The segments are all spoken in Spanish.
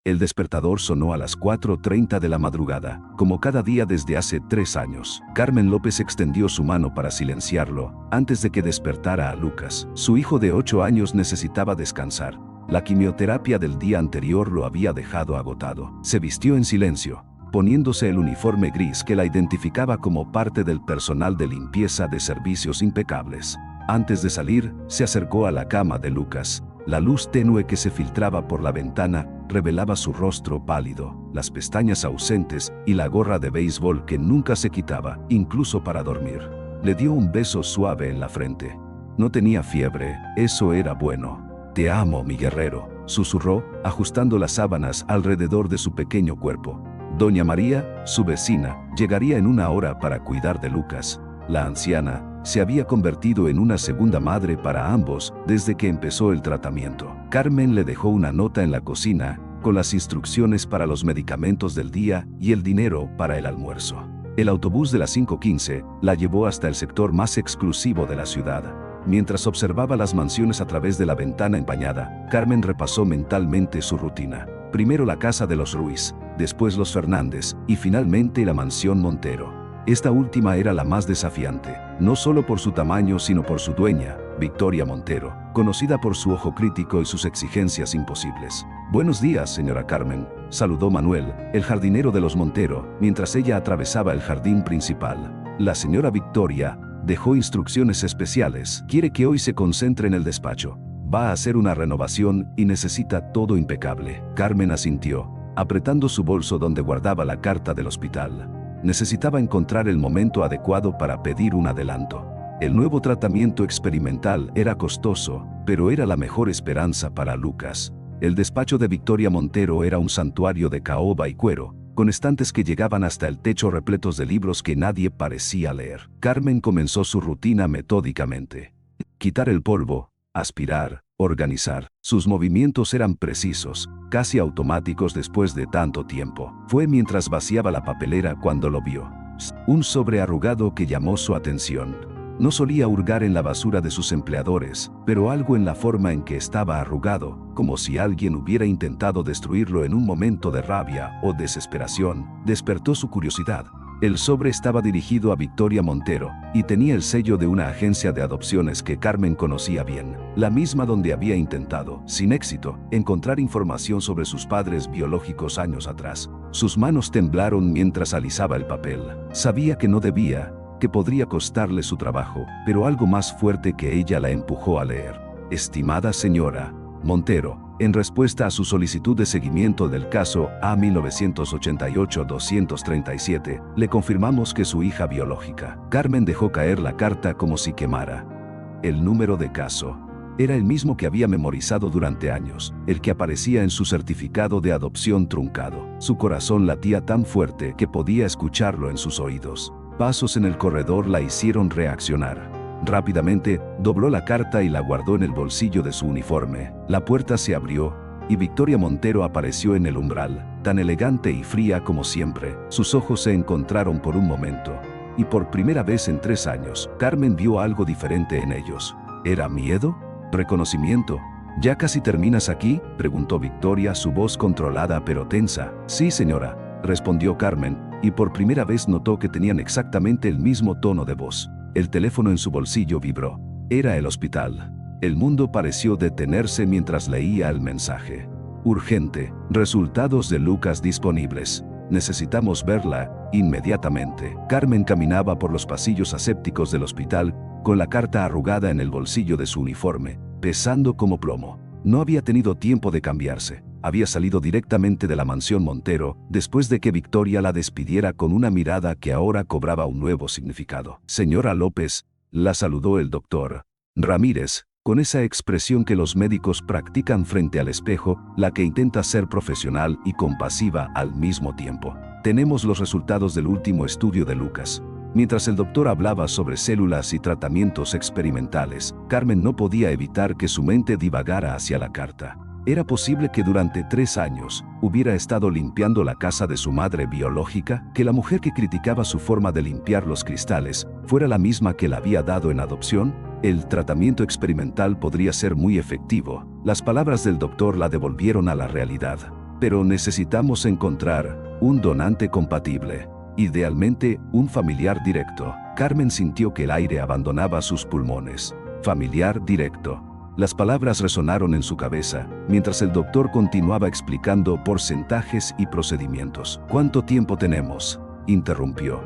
El despertador sonó a las 4:30 de la madrugada, como cada día desde hace 3 años. Carmen López extendió su mano para silenciarlo, antes de que despertara a Lucas. Su hijo de 8 años necesitaba descansar. La quimioterapia del día anterior lo había dejado agotado. Se vistió en silencio, poniéndose el uniforme gris que la identificaba como parte del personal de limpieza de servicios impecables. Antes de salir, se acercó a la cama de Lucas. La luz tenue que se filtraba por la ventana revelaba su rostro pálido, las pestañas ausentes y la gorra de béisbol que nunca se quitaba, incluso para dormir. Le dio un beso suave en la frente. No tenía fiebre, eso era bueno. «Te amo, mi guerrero», susurró, ajustando las sábanas alrededor de su pequeño cuerpo. Doña María, su vecina, llegaría en 1 hora para cuidar de Lucas. La anciana se había convertido en una segunda madre para ambos desde que empezó el tratamiento. Carmen le dejó una nota en la cocina con las instrucciones para los medicamentos del día y el dinero para el almuerzo. El autobús de las 5:15 la llevó hasta el sector más exclusivo de la ciudad. Mientras observaba las mansiones a través de la ventana empañada, Carmen repasó mentalmente su rutina. Primero la casa de los Ruiz, después los Fernández y finalmente la mansión Montero. Esta última era la más desafiante, no solo por su tamaño sino por su dueña, Victoria Montero, conocida por su ojo crítico y sus exigencias imposibles. «Buenos días, señora Carmen», saludó Manuel, el jardinero de los Montero, mientras ella atravesaba el jardín principal. La señora Victoria dejó instrucciones especiales. Quiere que hoy se concentre en el despacho. Va a hacer una renovación y necesita todo impecable. Carmen asintió, apretando su bolso donde guardaba la carta del hospital. Necesitaba encontrar el momento adecuado para pedir un adelanto. El nuevo tratamiento experimental era costoso, pero era la mejor esperanza para Lucas. El despacho de Victoria Montero era un santuario de caoba y cuero, con estantes que llegaban hasta el techo repletos de libros que nadie parecía leer. Carmen comenzó su rutina metódicamente. Quitar el polvo, aspirar, organizar. Sus movimientos eran precisos, casi automáticos después de tanto tiempo. Fue mientras vaciaba la papelera cuando lo vio. Un sobre arrugado que llamó su atención. No solía hurgar en la basura de sus empleadores, pero algo en la forma en que estaba arrugado, como si alguien hubiera intentado destruirlo en un momento de rabia o desesperación, despertó su curiosidad. El sobre estaba dirigido a Victoria Montero y tenía el sello de una agencia de adopciones que Carmen conocía bien, la misma donde había intentado, sin éxito, encontrar información sobre sus padres biológicos años atrás. Sus manos temblaron mientras alisaba el papel. Sabía que no debía, que podría costarle su trabajo, pero algo más fuerte que ella la empujó a leer. «Estimada señora Montero, en respuesta a su solicitud de seguimiento del caso A-1988-237, le confirmamos que su hija biológica». Carmen dejó caer la carta como si quemara. El número de caso era el mismo que había memorizado durante años, el que aparecía en su certificado de adopción truncado. Su corazón latía tan fuerte que podía escucharlo en sus oídos. Pasos en el corredor la hicieron reaccionar. Rápidamente, dobló la carta y la guardó en el bolsillo de su uniforme. La puerta se abrió, y Victoria Montero apareció en el umbral, tan elegante y fría como siempre. Sus ojos se encontraron por un momento, y por primera vez en 3 años, Carmen vio algo diferente en ellos. ¿Era miedo? ¿Reconocimiento? «¿Ya casi terminas aquí?», preguntó Victoria, su voz controlada pero tensa. «Sí, señora», respondió Carmen, y por primera vez notó que tenían exactamente el mismo tono de voz. El teléfono en su bolsillo vibró. Era el hospital. El mundo pareció detenerse mientras leía el mensaje. «Urgente, resultados de Lucas disponibles. Necesitamos verla inmediatamente». Carmen caminaba por los pasillos asépticos del hospital, con la carta arrugada en el bolsillo de su uniforme, pesando como plomo. No había tenido tiempo de cambiarse. Había salido directamente de la mansión Montero, después de que Victoria la despidiera con una mirada que ahora cobraba un nuevo significado. «Señora López», la saludó el doctor Ramírez, con esa expresión que los médicos practican frente al espejo, la que intenta ser profesional y compasiva al mismo tiempo. «Tenemos los resultados del último estudio de Lucas». Mientras el doctor hablaba sobre células y tratamientos experimentales, Carmen no podía evitar que su mente divagara hacia la carta. ¿Era posible que durante 3 años hubiera estado limpiando la casa de su madre biológica? ¿Que la mujer que criticaba su forma de limpiar los cristales fuera la misma que la había dado en adopción? El tratamiento experimental podría ser muy efectivo. Las palabras del doctor la devolvieron a la realidad. pero necesitamos encontrar un donante compatible. Idealmente, un familiar directo. Carmen sintió que el aire abandonaba sus pulmones. Familiar directo. Las palabras resonaron en su cabeza, mientras el doctor continuaba explicando porcentajes y procedimientos. ¿Cuánto tiempo tenemos?, interrumpió.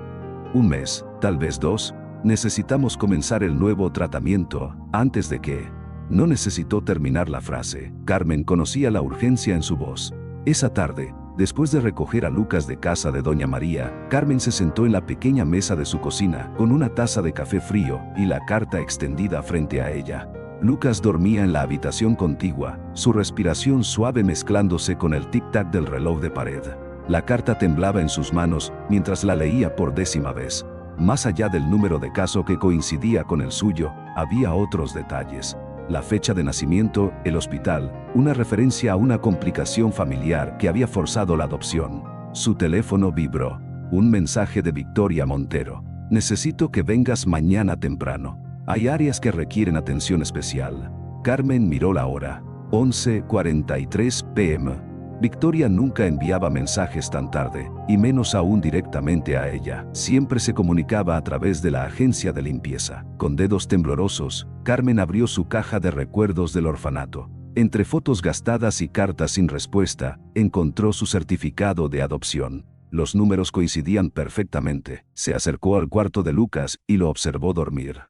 Un mes, tal vez 2. Necesitamos comenzar el nuevo tratamiento antes de que... No necesitó terminar la frase. Carmen conocía la urgencia en su voz. Esa tarde, después de recoger a Lucas de casa de Doña María, Carmen se sentó en la pequeña mesa de su cocina, con una taza de café frío y la carta extendida frente a ella. Lucas dormía en la habitación contigua, su respiración suave mezclándose con el tic-tac del reloj de pared. La carta temblaba en sus manos mientras la leía por 10ª vez. Más allá del número de caso que coincidía con el suyo, había otros detalles. La fecha de nacimiento, el hospital, una referencia a una complicación familiar que había forzado la adopción. Su teléfono vibró. Un mensaje de Victoria Montero. Necesito que vengas mañana temprano. Hay áreas que requieren atención especial. Carmen miró la hora. 11:43 p.m. Victoria nunca enviaba mensajes tan tarde, y menos aún directamente a ella. Siempre se comunicaba a través de la agencia de limpieza. Con dedos temblorosos, Carmen abrió su caja de recuerdos del orfanato. Entre fotos gastadas y cartas sin respuesta, encontró su certificado de adopción. Los números coincidían perfectamente. Se acercó al cuarto de Lucas y lo observó dormir.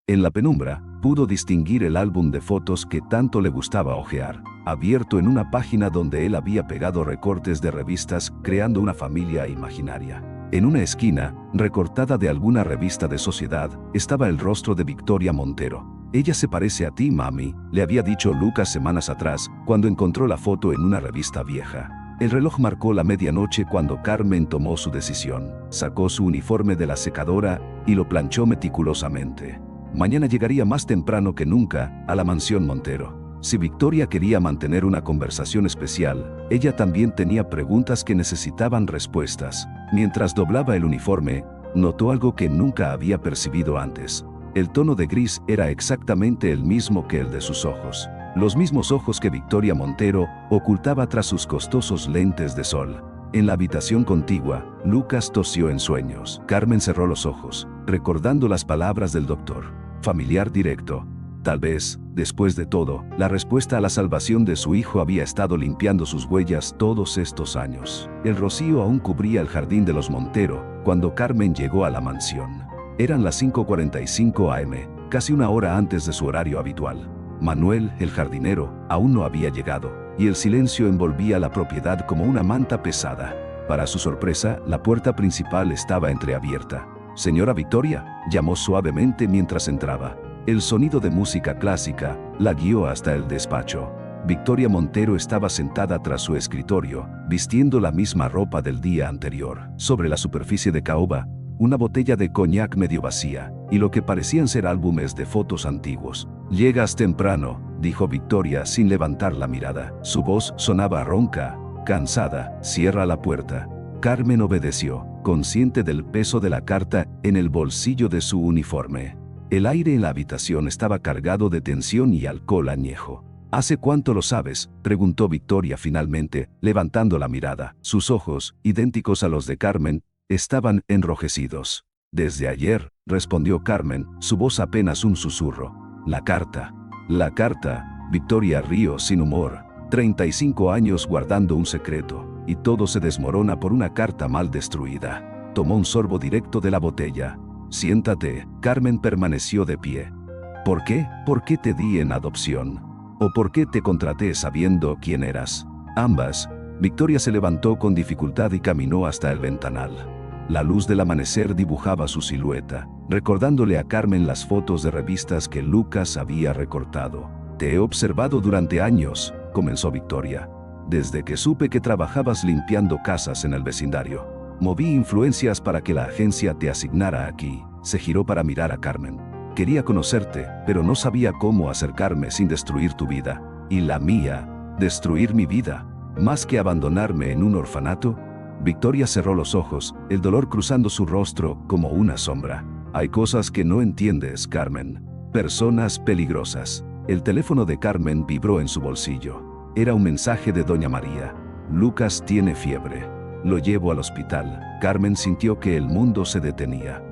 En la penumbra, pudo distinguir el álbum de fotos que tanto le gustaba hojear, abierto en una página donde él había pegado recortes de revistas creando una familia imaginaria. En una esquina, recortada de alguna revista de sociedad, estaba el rostro de Victoria Montero. Ella se parece a ti, mami, le había dicho Lucas semanas atrás, cuando encontró la foto en una revista vieja. El reloj marcó la medianoche cuando Carmen tomó su decisión. Sacó su uniforme de la secadora y lo planchó meticulosamente. Mañana llegaría más temprano que nunca a la mansión Montero. Si Victoria quería mantener una conversación especial, ella también tenía preguntas que necesitaban respuestas. Mientras doblaba el uniforme, notó algo que nunca había percibido antes. El tono de gris era exactamente el mismo que el de sus ojos. Los mismos ojos que Victoria Montero ocultaba tras sus costosos lentes de sol. En la habitación contigua, Lucas tosió en sueños. Carmen cerró los ojos, recordando las palabras del doctor. Familiar directo. Tal vez, después de todo, la respuesta a la salvación de su hijo había estado limpiando sus huellas todos estos años. El rocío aún cubría el jardín de los Montero cuando Carmen llegó a la mansión. Eran las 5:45 a.m., casi una hora antes de su horario habitual. Manuel, el jardinero, aún no había llegado, y el silencio envolvía la propiedad como una manta pesada. Para su sorpresa, la puerta principal estaba entreabierta. «Señora Victoria», llamó suavemente mientras entraba. El sonido de música clásica la guió hasta el despacho. Victoria Montero estaba sentada tras su escritorio, vistiendo la misma ropa del día anterior. Sobre la superficie de caoba, una botella de coñac medio vacía, y lo que parecían ser álbumes de fotos antiguos. «Llegas temprano», dijo Victoria sin levantar la mirada. Su voz sonaba ronca, cansada. «Cierra la puerta». Carmen obedeció, consciente del peso de la carta en el bolsillo de su uniforme. El aire en la habitación estaba cargado de tensión y alcohol añejo. «¿Hace cuánto lo sabes?», preguntó Victoria finalmente, levantando la mirada. Sus ojos, idénticos a los de Carmen, estaban enrojecidos. «Desde ayer», respondió Carmen, su voz apenas un susurro. «La carta». «La carta», Victoria rió sin humor. 35 años guardando un secreto, y todo se desmorona por una carta mal destruida. Tomó un sorbo directo de la botella. «Siéntate». Carmen permaneció de pie. «¿Por qué? ¿Por qué te di en adopción? ¿O por qué te contraté sabiendo quién eras?». «Ambas». Victoria se levantó con dificultad y caminó hasta el ventanal. La luz del amanecer dibujaba su silueta, recordándole a Carmen las fotos de revistas que Lucas había recortado. «Te he observado durante años», comenzó Victoria. «Desde que supe que trabajabas limpiando casas en el vecindario. Moví influencias para que la agencia te asignara aquí». Se giró para mirar a Carmen. «Quería conocerte, pero no sabía cómo acercarme sin destruir tu vida. Y la mía. Destruir mi vida. Más que abandonarme en un orfanato». Victoria cerró los ojos, el dolor cruzando su rostro como una sombra. «Hay cosas que no entiendes, Carmen. Personas peligrosas». El teléfono de Carmen vibró en su bolsillo. Era un mensaje de Doña María. Lucas tiene fiebre. Lo llevo al hospital. Carmen sintió que el mundo se detenía.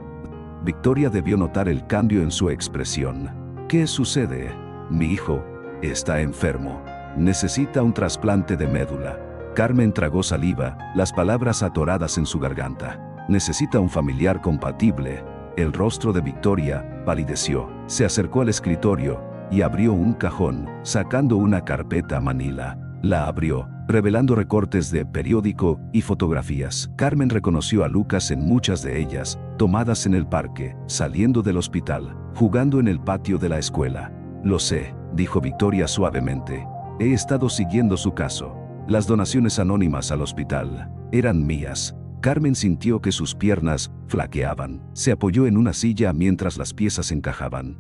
Victoria debió notar el cambio en su expresión. ¿Qué sucede? Mi hijo está enfermo. Necesita un trasplante de médula. Carmen tragó saliva, las palabras atoradas en su garganta. Necesita un familiar compatible. El rostro de Victoria palideció. Se acercó al escritorio y abrió un cajón, sacando una carpeta manila. La abrió, revelando recortes de periódico y fotografías. Carmen reconoció a Lucas en muchas de ellas, tomadas en el parque, saliendo del hospital, jugando en el patio de la escuela. Lo sé, dijo Victoria suavemente. He estado siguiendo su caso. Las donaciones anónimas al hospital eran mías. Carmen sintió que sus piernas flaqueaban. Se apoyó en una silla mientras las piezas encajaban.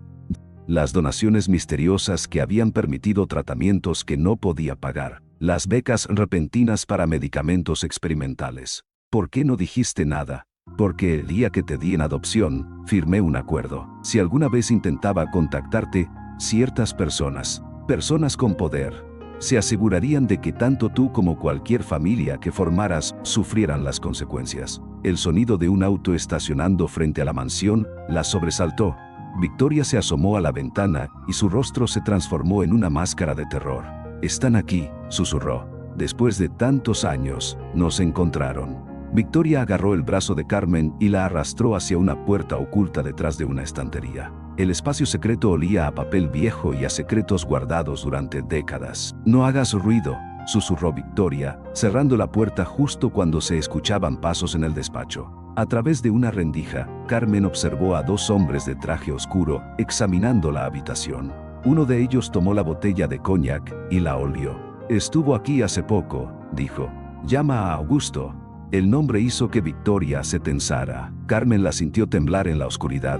Las donaciones misteriosas que habían permitido tratamientos que no podía pagar. Las becas repentinas para medicamentos experimentales. ¿Por qué no dijiste nada? Porque el día que te di en adopción, firmé un acuerdo. Si alguna vez intentaba contactarte, ciertas personas con poder, se asegurarían de que tanto tú como cualquier familia que formaras sufrieran las consecuencias. El sonido de un auto estacionando frente a la mansión la sobresaltó. Victoria se asomó a la ventana y su rostro se transformó en una máscara de terror. «Están aquí», susurró. «Después de tantos años, nos encontraron». Victoria agarró el brazo de Carmen y la arrastró hacia una puerta oculta detrás de una estantería. El espacio secreto olía a papel viejo y a secretos guardados durante décadas. «No hagas ruido», susurró Victoria, cerrando la puerta justo cuando se escuchaban pasos en el despacho. A través de una rendija, Carmen observó a dos hombres de traje oscuro, examinando la habitación. Uno de ellos tomó la botella de cognac y la olió. «Estuvo aquí hace poco», dijo. «Llama a Augusto». El nombre hizo que Victoria se tensara. Carmen la sintió temblar en la oscuridad.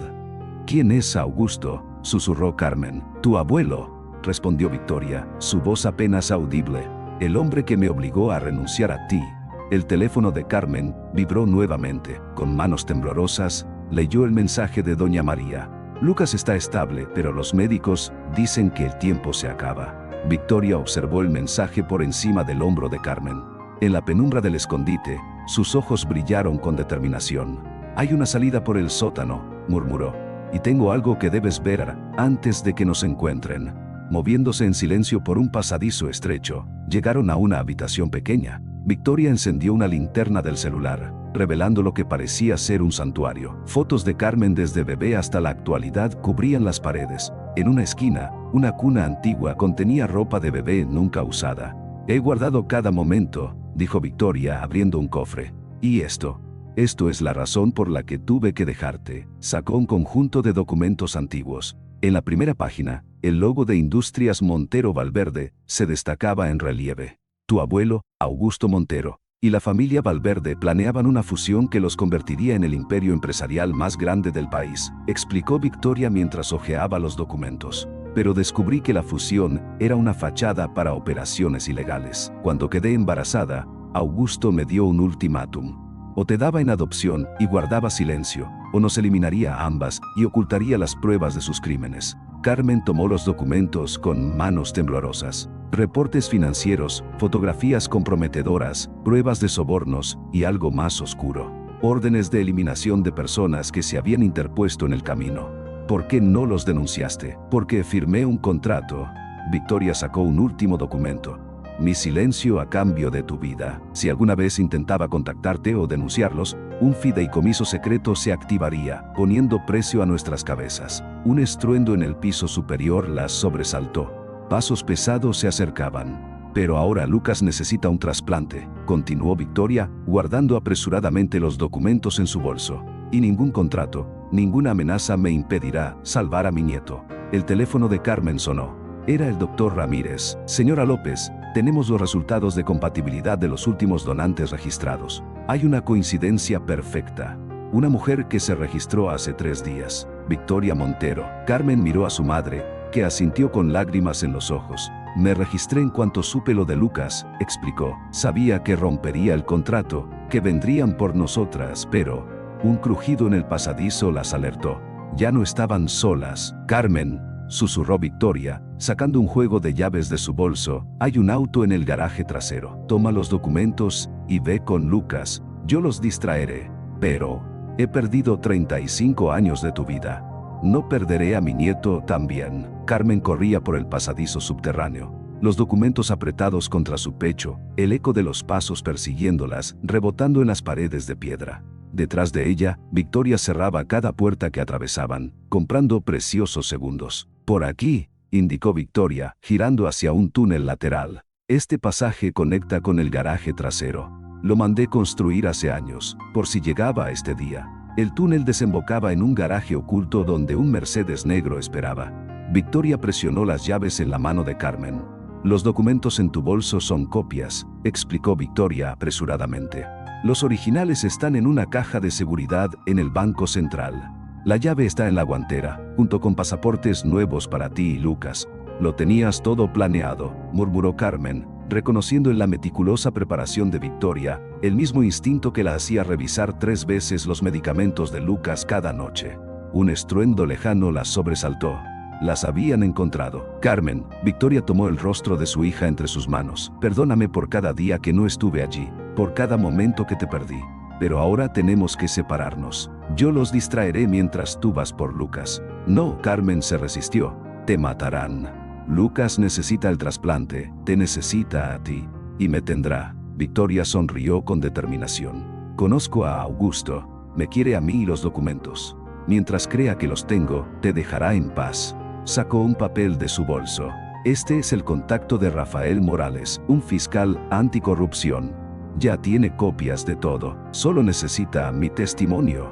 «¿Quién es Augusto?», susurró Carmen. «Tu abuelo», respondió Victoria, su voz apenas audible. «El hombre que me obligó a renunciar a ti». El teléfono de Carmen vibró nuevamente. Con manos temblorosas, leyó el mensaje de Doña María. «Lucas está estable, pero los médicos dicen que el tiempo se acaba». Victoria observó el mensaje por encima del hombro de Carmen. En la penumbra del escondite, sus ojos brillaron con determinación. «Hay una salida por el sótano», murmuró. «Y tengo algo que debes ver antes de que nos encuentren». Moviéndose en silencio por un pasadizo estrecho, llegaron a una habitación pequeña. Victoria encendió una linterna del celular, revelando lo que parecía ser un santuario. Fotos de Carmen desde bebé hasta la actualidad cubrían las paredes. En una esquina, una cuna antigua contenía ropa de bebé nunca usada. «He guardado cada momento», dijo Victoria abriendo un cofre. «¿Y esto? Esto es la razón por la que tuve que dejarte». Sacó un conjunto de documentos antiguos. En la primera página, el logo de Industrias Montero Valverde se destacaba en relieve. Tu abuelo, Augusto Montero, y la familia Valverde planeaban una fusión que los convertiría en el imperio empresarial más grande del país, explicó Victoria mientras hojeaba los documentos. Pero descubrí que la fusión era una fachada para operaciones ilegales. Cuando quedé embarazada, Augusto me dio un ultimátum. O te daba en adopción y guardaba silencio, o nos eliminaría a ambas y ocultaría las pruebas de sus crímenes. Carmen tomó los documentos con manos temblorosas. Reportes financieros, fotografías comprometedoras, pruebas de sobornos y algo más oscuro. Órdenes de eliminación de personas que se habían interpuesto en el camino. ¿Por qué no los denunciaste? Porque firmé un contrato. Victoria sacó un último documento. Mi silencio a cambio de tu vida. Si alguna vez intentaba contactarte o denunciarlos, un fideicomiso secreto se activaría, poniendo precio a nuestras cabezas. Un estruendo en el piso superior las sobresaltó. Pasos pesados se acercaban. «Pero ahora Lucas necesita un trasplante», continuó Victoria, guardando apresuradamente los documentos en su bolso. «Y ningún contrato, ninguna amenaza me impedirá salvar a mi nieto». El teléfono de Carmen sonó. Era el doctor Ramírez. «Señora López, tenemos los resultados de compatibilidad de los últimos donantes registrados. Hay una coincidencia perfecta. Una mujer que se registró hace 3 días. Victoria Montero». Carmen miró a su madre, que asintió con lágrimas en los ojos. «Me registré en cuanto supe lo de Lucas», explicó. «Sabía que rompería el contrato, que vendrían por nosotras, pero…». Un crujido en el pasadizo las alertó. Ya no estaban solas. «Carmen», susurró Victoria, sacando un juego de llaves de su bolso. Hay un auto en el garaje trasero. Toma los documentos y ve con Lucas. Yo los distraeré. Pero he perdido 35 años de tu vida. No perderé a mi nieto también. Carmen corría por el pasadizo subterráneo, los documentos apretados contra su pecho, el eco de los pasos persiguiéndolas, rebotando en las paredes de piedra. Detrás de ella, Victoria cerraba cada puerta que atravesaban, comprando preciosos segundos. Por aquí, indicó Victoria, girando hacia un túnel lateral. Este pasaje conecta con el garaje trasero. Lo mandé construir hace años, por si llegaba este día. El túnel desembocaba en un garaje oculto donde un Mercedes negro esperaba. Victoria presionó las llaves en la mano de Carmen. Los documentos en tu bolso son copias, explicó Victoria apresuradamente. Los originales están en una caja de seguridad en el Banco Central. La llave está en la guantera, junto con pasaportes nuevos para ti y Lucas. Lo tenías todo planeado, murmuró Carmen, reconociendo en la meticulosa preparación de Victoria el mismo instinto que la hacía revisar 3 veces los medicamentos de Lucas cada noche. Un estruendo lejano la sobresaltó. Las habían encontrado. Carmen, Victoria tomó el rostro de su hija entre sus manos. Perdóname por cada día que no estuve allí, por cada momento que te perdí. Pero ahora tenemos que separarnos. Yo los distraeré mientras tú vas por Lucas. No, Carmen se resistió. Te matarán. Lucas necesita el trasplante, te necesita a ti. Y me tendrá. Victoria sonrió con determinación. Conozco a Augusto. Me quiere a mí y los documentos. Mientras crea que los tengo, te dejará en paz. Sacó un papel de su bolso. Este es el contacto de Rafael Morales, un fiscal anticorrupción. Ya tiene copias de todo. Solo necesita mi testimonio.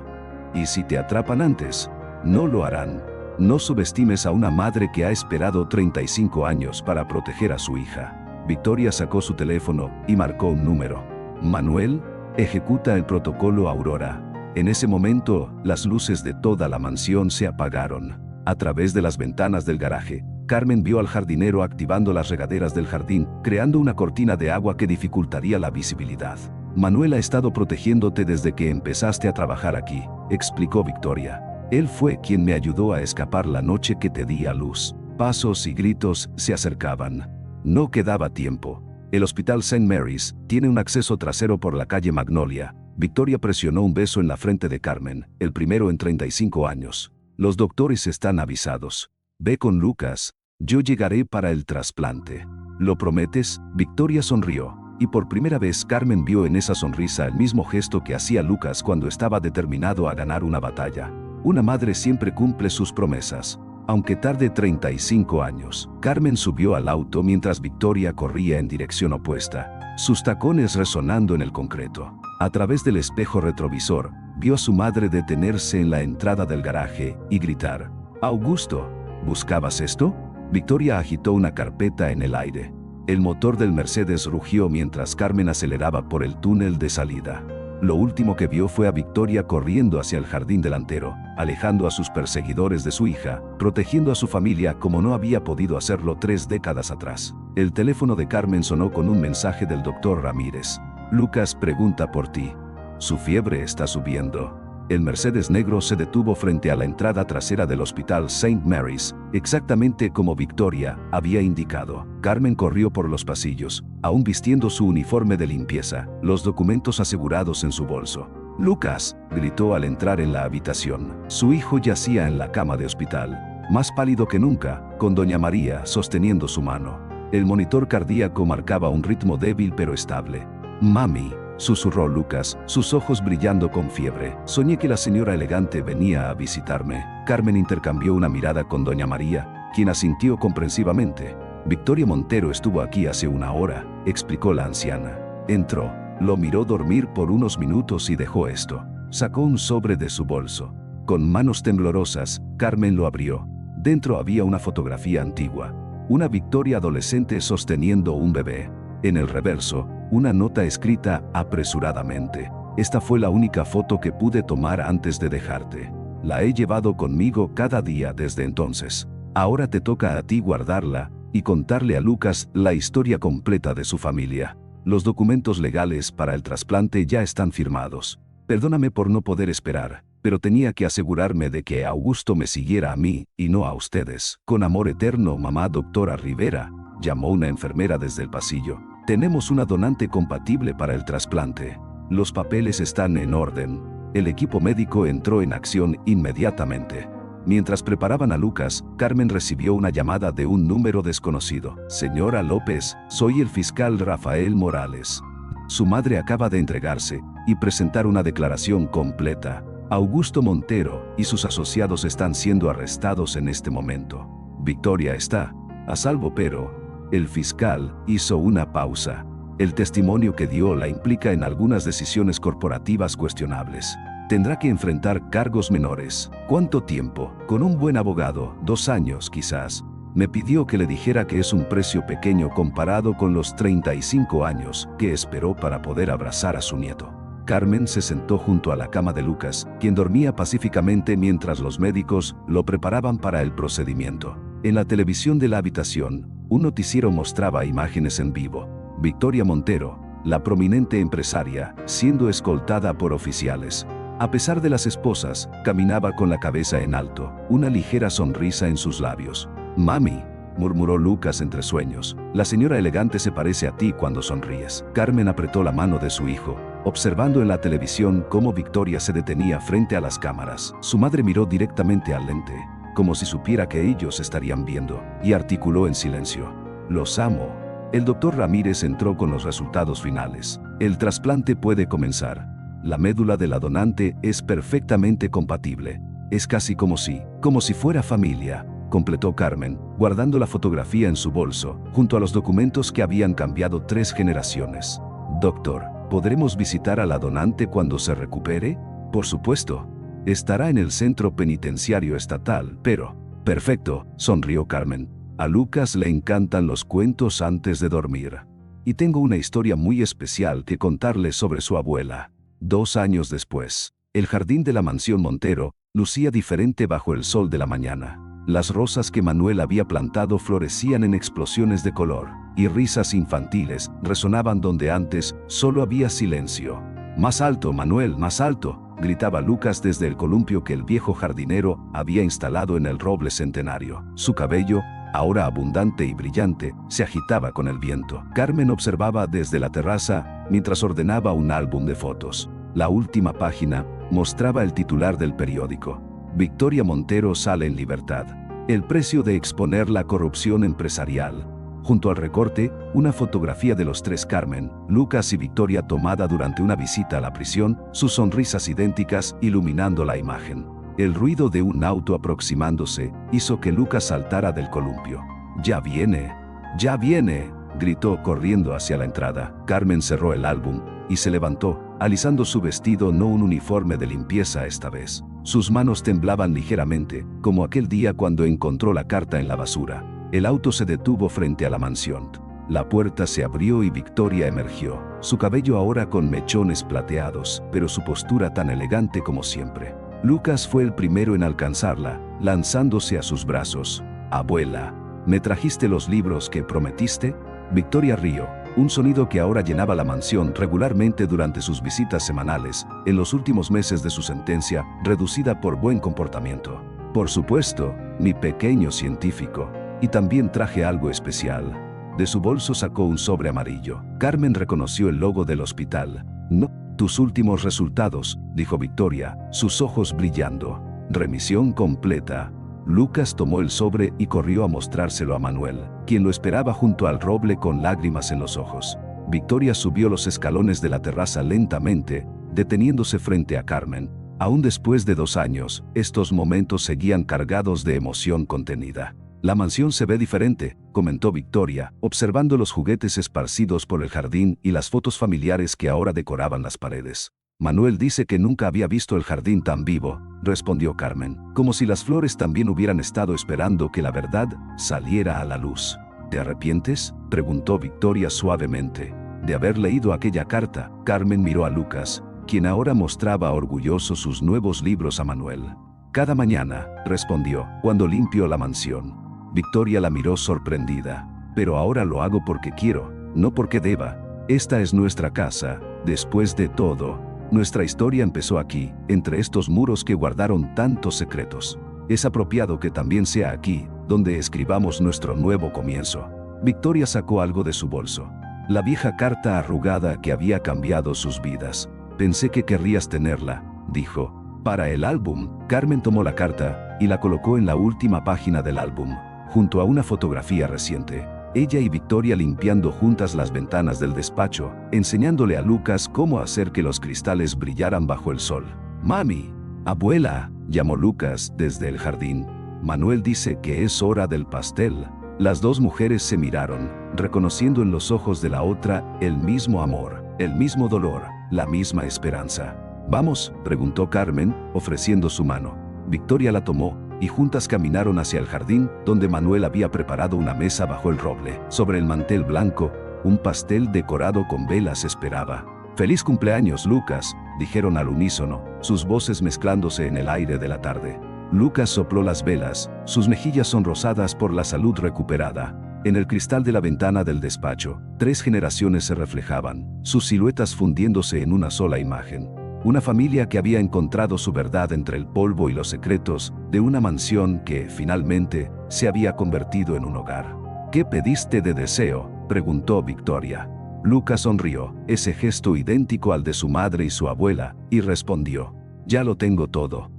Y si te atrapan antes, no lo harán. No subestimes a una madre que ha esperado 35 años para proteger a su hija. Victoria sacó su teléfono y marcó un número. Manuel, ejecuta el protocolo Aurora. En ese momento, las luces de toda la mansión se apagaron. A través de las ventanas del garaje, Carmen vio al jardinero activando las regaderas del jardín, creando una cortina de agua que dificultaría la visibilidad. Manuel ha estado protegiéndote desde que empezaste a trabajar aquí, explicó Victoria. Él fue quien me ayudó a escapar la noche que te di a luz. Pasos y gritos se acercaban. No quedaba tiempo. El Hospital St. Mary's tiene un acceso trasero por la calle Magnolia. Victoria presionó un beso en la frente de Carmen, el primero en 35 años. Los doctores están avisados. Ve con Lucas. Yo llegaré para el trasplante. ¿Lo prometes? Victoria sonrió, y por primera vez Carmen vio en esa sonrisa el mismo gesto que hacía Lucas cuando estaba determinado a ganar una batalla. Una madre siempre cumple sus promesas. Aunque tarde 35 años, Carmen subió al auto mientras Victoria corría en dirección opuesta, sus tacones resonando en el concreto. A través del espejo retrovisor, vio a su madre detenerse en la entrada del garaje y gritar: «Augusto, ¿buscabas esto?». Victoria agitó una carpeta en el aire. El motor del Mercedes rugió mientras Carmen aceleraba por el túnel de salida. Lo último que vio fue a Victoria corriendo hacia el jardín delantero, alejando a sus perseguidores de su hija, protegiendo a su familia como no había podido hacerlo 3 décadas atrás. El teléfono de Carmen sonó con un mensaje del doctor Ramírez. «Lucas pregunta por ti. Su fiebre está subiendo». El Mercedes negro se detuvo frente a la entrada trasera del Hospital St. Mary's, exactamente como Victoria había indicado. Carmen corrió por los pasillos, aún vistiendo su uniforme de limpieza, los documentos asegurados en su bolso. «Lucas», gritó al entrar en la habitación. Su hijo yacía en la cama de hospital, más pálido que nunca, con doña María sosteniendo su mano. El monitor cardíaco marcaba un ritmo débil pero estable. «Mami», susurró Lucas, sus ojos brillando con fiebre. «Soñé que la señora elegante venía a visitarme». Carmen intercambió una mirada con doña María, quien asintió comprensivamente. «Victoria Montero estuvo aquí hace 1 hora», explicó la anciana. Entró, lo miró dormir por unos minutos y dejó esto. Sacó un sobre de su bolso. Con manos temblorosas, Carmen lo abrió. Dentro había una fotografía antigua. Una Victoria adolescente sosteniendo un bebé. En el reverso, una nota escrita apresuradamente. «Esta fue la única foto que pude tomar antes de dejarte. La he llevado conmigo cada día desde entonces. Ahora te toca a ti guardarla y contarle a Lucas la historia completa de su familia. Los documentos legales para el trasplante ya están firmados. Perdóname por no poder esperar, pero tenía que asegurarme de que Augusto me siguiera a mí, y no a ustedes. Con amor eterno, mamá doctora Rivera, llamó una enfermera desde el pasillo. Tenemos una donante compatible para el trasplante. Los papeles están en orden. El equipo médico entró en acción inmediatamente. Mientras preparaban a Lucas, Carmen recibió una llamada de un número desconocido. Señora López, soy el fiscal Rafael Morales. Su madre acaba de entregarse y presentar una declaración completa. Augusto Montero y sus asociados están siendo arrestados en este momento. Victoria está a salvo, pero el fiscal hizo una pausa. El testimonio que dio la implica en algunas decisiones corporativas cuestionables. Tendrá que enfrentar cargos menores. ¿Cuánto tiempo? Con un buen abogado, 2 años quizás. Me pidió que le dijera que es un precio pequeño comparado con los 35 años que esperó para poder abrazar a su nieto. Carmen se sentó junto a la cama de Lucas, quien dormía pacíficamente mientras los médicos lo preparaban para el procedimiento. En la televisión de la habitación, un noticiero mostraba imágenes en vivo. Victoria Montero, la prominente empresaria, siendo escoltada por oficiales. A pesar de las esposas, caminaba con la cabeza en alto, una ligera sonrisa en sus labios. «Mami», murmuró Lucas entre sueños, «la señora elegante se parece a ti cuando sonríes». Carmen apretó la mano de su hijo, observando en la televisión cómo Victoria se detenía frente a las cámaras. Su madre miró directamente al lente, como si supiera que ellos estarían viendo, y articuló en silencio: «Los amo». El doctor Ramírez entró con los resultados finales. «El trasplante puede comenzar. La médula de la donante es perfectamente compatible. Es casi como si fuera familia», completó Carmen, guardando la fotografía en su bolso, junto a los documentos que habían cambiado 3 generaciones. «Doctor, ¿podremos visitar a la donante cuando se recupere?» «Por supuesto. Estará en el centro penitenciario estatal, pero...» «Perfecto», sonrió Carmen. «A Lucas le encantan los cuentos antes de dormir. Y tengo una historia muy especial que contarle sobre su abuela». 2 años después, el jardín de la mansión Montero lucía diferente bajo el sol de la mañana. Las rosas que Manuel había plantado florecían en explosiones de color, y risas infantiles resonaban donde antes solo había silencio. «Más alto, Manuel, más alto», gritaba Lucas desde el columpio que el viejo jardinero había instalado en el roble centenario. Su cabello, ahora abundante y brillante, se agitaba con el viento. Carmen observaba desde la terraza mientras ordenaba un álbum de fotos. La última página mostraba el titular del periódico: «Victoria Montero sale en libertad. El precio de exponer la corrupción empresarial». Junto al recorte, una fotografía de los 3 Carmen, Lucas y Victoria tomada durante una visita a la prisión, sus sonrisas idénticas iluminando la imagen. El ruido de un auto aproximándose hizo que Lucas saltara del columpio. «¡Ya viene! ¡Ya viene!», gritó corriendo hacia la entrada. Carmen cerró el álbum y se levantó, alisando su vestido, no un uniforme de limpieza esta vez. Sus manos temblaban ligeramente, como aquel día cuando encontró la carta en la basura. El auto se detuvo frente a la mansión. La puerta se abrió y Victoria emergió, su cabello ahora con mechones plateados, pero su postura tan elegante como siempre. Lucas fue el primero en alcanzarla, lanzándose a sus brazos. «Abuela, ¿me trajiste los libros que prometiste?» Victoria rió, un sonido que ahora llenaba la mansión regularmente durante sus visitas semanales, en los últimos meses de su sentencia, reducida por buen comportamiento. «Por supuesto, mi pequeño científico. Y también traje algo especial». De su bolso sacó un sobre amarillo. Carmen reconoció el logo del hospital. «No, tus últimos resultados», dijo Victoria, sus ojos brillando. «Remisión completa». Lucas tomó el sobre y corrió a mostrárselo a Manuel, quien lo esperaba junto al roble con lágrimas en los ojos. Victoria subió los escalones de la terraza lentamente, deteniéndose frente a Carmen. Aún después de 2 años, estos momentos seguían cargados de emoción contenida. «La mansión se ve diferente», comentó Victoria, observando los juguetes esparcidos por el jardín y las fotos familiares que ahora decoraban las paredes. «Manuel dice que nunca había visto el jardín tan vivo», respondió Carmen, como si las flores también hubieran estado esperando que la verdad saliera a la luz. «¿Te arrepientes?», preguntó Victoria suavemente. De haber leído aquella carta, Carmen miró a Lucas, quien ahora mostraba orgulloso sus nuevos libros a Manuel. «Cada mañana», respondió, «cuando limpio la mansión». Victoria la miró sorprendida. «Pero ahora lo hago porque quiero, no porque deba. Esta es nuestra casa, después de todo». Nuestra historia empezó aquí, entre estos muros que guardaron tantos secretos. Es apropiado que también sea aquí, donde escribamos nuestro nuevo comienzo. Victoria sacó algo de su bolso. La vieja carta arrugada que había cambiado sus vidas. Pensé que querrías tenerla, dijo. Para el álbum, Carmen tomó la carta y la colocó en la última página del álbum, junto a una fotografía reciente. Ella y Victoria limpiando juntas las ventanas del despacho, enseñándole a Lucas cómo hacer que los cristales brillaran bajo el sol. «Mami, abuela», llamó Lucas desde el jardín. «Manuel dice que es hora del pastel». Las dos mujeres se miraron, reconociendo en los ojos de la otra el mismo amor, el mismo dolor, la misma esperanza. «¿Vamos?», preguntó Carmen, ofreciendo su mano. Victoria la tomó, y juntas caminaron hacia el jardín, donde Manuel había preparado una mesa bajo el roble. Sobre el mantel blanco, un pastel decorado con velas esperaba. «Feliz cumpleaños, Lucas», dijeron al unísono, sus voces mezclándose en el aire de la tarde. Lucas sopló las velas, sus mejillas sonrosadas por la salud recuperada. En el cristal de la ventana del despacho, 3 generaciones se reflejaban, sus siluetas fundiéndose en una sola imagen. Una familia que había encontrado su verdad entre el polvo y los secretos de una mansión que, finalmente, se había convertido en un hogar. «¿Qué pediste de deseo?», preguntó Victoria. Lucas sonrió, ese gesto idéntico al de su madre y su abuela, y respondió: «Ya lo tengo todo».